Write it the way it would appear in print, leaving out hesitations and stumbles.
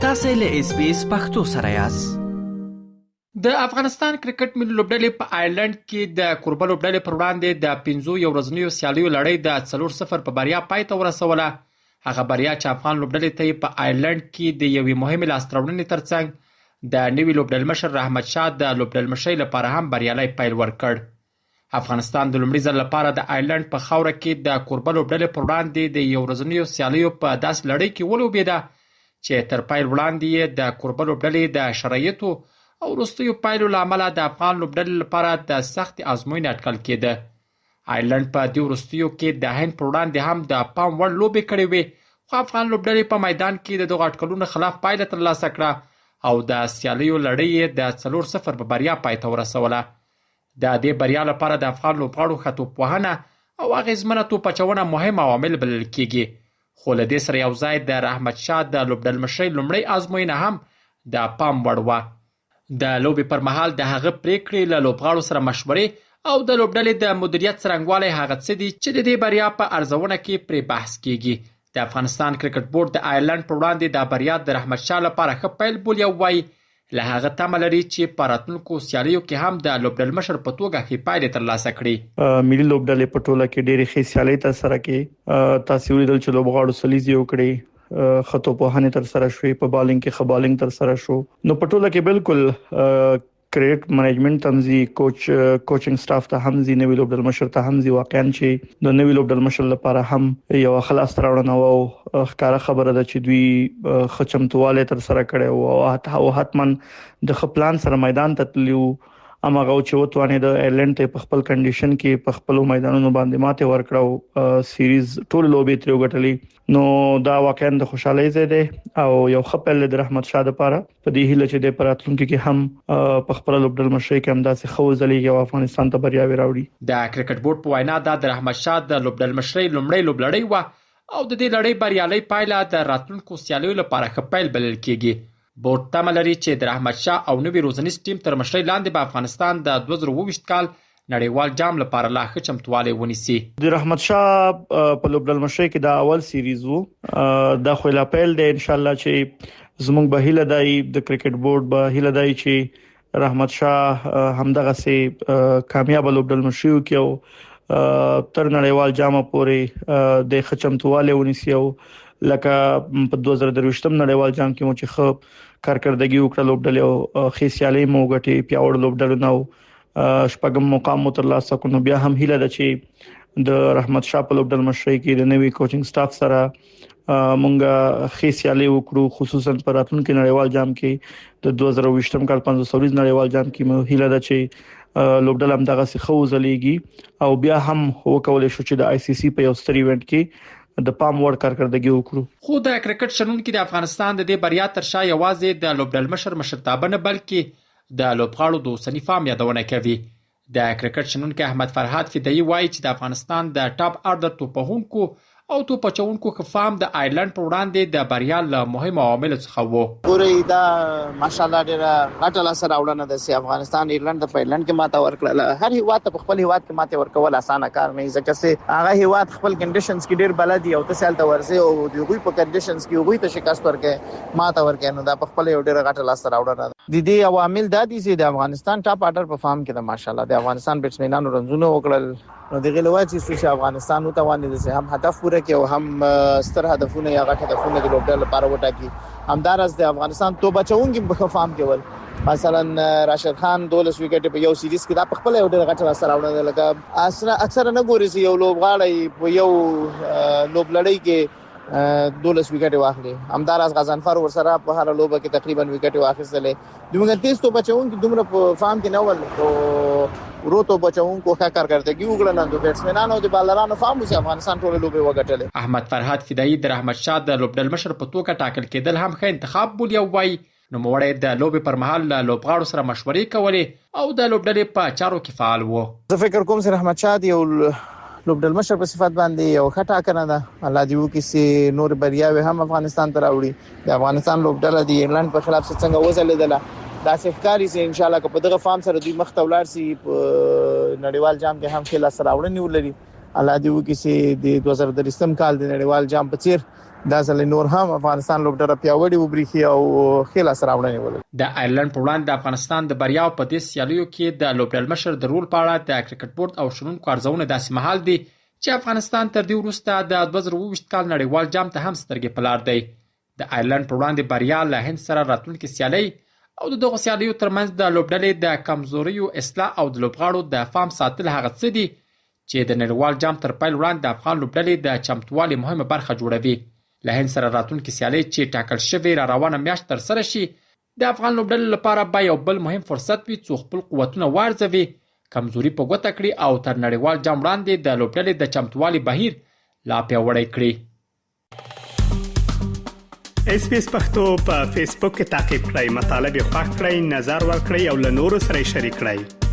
تاسو له SBS پښتو سره یاست. د افغانستان کرکټ ملي لوبډلې په آیرلند کې د کوربه لوبډلې پر وړاندې د 5 ورځنیو سیالیو لړۍ د 4-0 په بریا پای ته ورسوله. هغه بریا چې افغان لوبډلې ته په آیرلند کې د یوې مهمې لاستهراوړنې ترڅنګ د نوي لوبډل مشر رحمت شاه د لوبډل مشرۍ لپاره هم بریالي پیل ورکړ. افغانستان د لومړي ځل لپاره د آیرلند په خاوره کې د کوربه لوبډلې پر وړاندې د یو ورځنیو سیالیو په داسې لړۍ کې ولوبېده چې تر پیل وړاندې د کوربه لوبډلې د شرایطو او وروستیو پایلو له امله د افغان لوبډلې لپاره د سختې ازموینې اټکل کېده. آیرلند په دې وروستیو کې د هند پر وړاندې هم د پام وړ لوبې کړې وې، خو افغان لوبډلې په میدان کې د دغو اټکلونو خلاف پایله ترلاسه کړه او د سیالیو لړۍ د 4-0 په بریا پای ته ورسوله. د دې بریا لپاره د افغان لوبغاړو ښه توپوهنه او اغېزمنه توپ اچونه مهم عوامل بلل کېږي، خو له دې سره یو ځای د رحمت شاه د لوبډل مشرۍ لومړۍ ازموینه هم د پام وړ وه. د لوبې پر مهال د هغه پریکړې له لوبغاړو سره مشورې او د لوبډلې د مدیریت څرنګوالی هغه څه دي چې د دې بریا په ارزونه کې پرې بحث کېږي. د افغانستان کرکټ بورډ د آیرلند پر وړاندې د بریا د رحمت شاه لپاره ښه پیل بولي او وایي له هغه تمه لري چې په راتلونکو سیالیو کې هم د لوبډل مشر په توګه ښې پایلې ترلاسه کړي. ملي لوبډلې په ټوله کې ډېرې ښې سیالۍ ترسره کړې. تاسو ولیدل چې لوبغاړو سلیزي وکړي، خطو په هنه ترسره شوې، په بالینګ کې خبالینګ ترسره شو. نو په ټوله کې بالکل کرکټ منیجمنت تمزي کوچینګ سټاف ته هم زی نوی لوبډل مشر ته هم زی واقعا چې د نوی لوبډل مشر لپاره هم یو خلاص راوړنه او ښکارا خبره ده چې دوی خچمتواله تر سره کړي او حتمن د خپلان سره میدان ته تلو. اماغه چې وتوانه د آیرلند ته په خپل کنډیشن کې په خپل میدانونو باندې ماته ورکړو، سیریز ټول لوبې تر وګټلې. نو دا واقعا د خوشحالۍ ځای دی او یو خپل د رحمت شاه لپاره په دې هیله چې د پراتلونکو کې هم په خپل لوبډل مشرۍ کې هم داسې خوځلېږي او افغانستان ته بریاوي راوړي. د کرکټ بورډ په وینا د رحمت شاه د لوبډل مشرۍ لومړی لوبلړۍ و او د دې لړۍ بریالي پایله د راتلونکو سیالیو لپاره ښه پیل بلل کېږي. بورډ تمه لري چې د رحمت شاه او نوي روزنیز ټیم تر مشرۍ لاندې به افغانستان د 2024 کال نړیوال جام لپاره لا ښه چمتوالی ونیسي. د رحمت شاه په لوبډل مشرۍ کې دا اول سیریز وو، دا خو لا پیل دی. ان شاء الله چې زموږ به هیله دی د کرکټ بورډ به هیله دی چې رحمت شاه همدغه سي کامیاب لوبډل مشرۍ وکړي او تر نړیوال جام پورې د خچمتواله ونیسي او لکه په 2023 نړیوال جام کې مو چې خو کارکردګي وکړه لوبډل او خېسیالي مو غټي پیاوړ لوبډل نو شپږم مقام ترلاسه کړو. بیا هم هیله ده چې د رحمت شاه په لوبډل مشرۍ کې د نوي کوچینګ سټاف سره مونږه خېسیالي وکړو، خصوصا په راتلونکي نړیوال جام کې د 2020 کال 540 نړیوال جام کې مو هیله ده چې لوبډل هم دغه څه خوځلېږي او بیا هم وکولای شو چې د آی سی سی په یو ستر ایونت کې د پام وړ کارکردګي وکړو. خو د کرکټ شنونکو د افغانستان د دې بریا تر شا یوازې د لوبډل مشر مشرتابه نه بلکې د لوبغاړو د اوسني فارم یادونه کوي. د کرکټ شنونکو احمد فرهاد فدایي وایي چې د افغانستان د ټاپ اردر توپوهونکو او توپ اچونکو خفام د آیرلند پر وړاندې د بریا له مهمو عواملو څخه وو. ګورې دا ماشاءالله ډېره غټه لاسه راوړنه ده چې افغانستان ایرلند په ایرلند کې ماته ورکړه. هر هیواد په خپل هیواد کې ماته ورکول اسانه کار نه ځکه چې هغه هیواد خپل کنډیشنز کې ډېر بلد دي او تاسو ته ورسي او دوی په کنډیشنز کې دوی ته شکست ورکړي ماته ورکړي. نو دا په خپل یو ډېر غټه لاسه راوړنه ده. د دې عوامل دا دي چې د افغانستان ټاپ اردر په فارم کې د ماشاءالله د افغانستان بیټسمنانو رنزونه وکړل. نو دغه لوي چې افغانستان نو توانې د هم هدف پوره کړي او هم ستر هدفونه یا غټ هدفونه د لوبډل لپاره وټاکي. همدارس د افغانستان توپ اچونکي په فارم کې ول مثلا راشد خان 12 وکټ په یو سیریز کې دا په خپل یو ډېر غټ لاسه راوړنه لکه اکثر نه ګوري چې یو لوبغاړی په یو لوبلړۍ کې 12 وکټ واخلي. همدارس غزنفر ورسره په هر لوبه کې تقریبا وکټ واخیستلې. دومره تیز توپ اچونکي دومره په فارم کې نه ول او روتو بچونکو ښه کارکردګي وکړه. نن د بیټسمنانو او د بالرانو فارم چې افغانستان ټول لوبې وګټلې. احمد فرهاد فدایي د رحمت شاه د لوبډل مشر په توګه ټاکل کېدل هم ښه انتخاب بولي او وایي نوموړی د لوبې پر مهال له لوبغاړو سره مشورې کولې او د لوبډلې په چارو کې فعال و. زه فکر کوم چې رحمت شاه دی لوبډل مشر په صفت باندې یو ښه ټاکنه ده. الله دې وکړي چې نور بریاوي هم افغانستان ته راوړي. د افغانستان لوبډله د ایرلند په خلاف څنګه وځلېدله دا ښکاري چې ان شاء الله که په دغه فارم سره دوی مخ ته ولاړ شي په نړیوال جام کې هم خلاص راوړنی ولري. الله دې وکړي چې د 2023 کال د نړیوال جام په څیر دا ځل نور هم افغانستان لوبډله پیاوړي وبريخي او خېل سره راوړنې ولري. د آیرلند پر وړاندې د افغانستان د بریا په دې سیالیو کې د لوبډل مشر د رول په اړه د کرکټ بورډ او شنونکو ارزونه داسې مهال دي چې افغانستان تر دې وروسته د 2022 کال نړیوال جام ته هم سترګې په لار دی. د آیرلند پر وړاندې بریا له هند سره راتلونکي سیالي او دغه سیالیو ترمنځ د لوبډلې د کمزوریو اصلاح او د لوبغاړو د فام ساتل هغه څه دي چې د نړیوال جام تر پیل وړاندې د افغان لوبډلې د چمتووالي مهمه برخه جوړوي. له هند سره راتلونکي سیالي چې ټاکل شوی را روانه میاشت تر سره شي د افغان لوبډلې لپاره به یو بل مهم فرصت وي څو خپل قوتونه وارزوي، کمزوري په ګوته کړي او تر نړیوال جام وړاندې د لوبډلې د چمتووالي بهیر لا پیاوړی کړي. SBS پښتو په فیسبوک کې تعقیب کړئ، مطالب یې خوښ کړئ، نظر ورکړئ او له نورو سره شریک کړئ.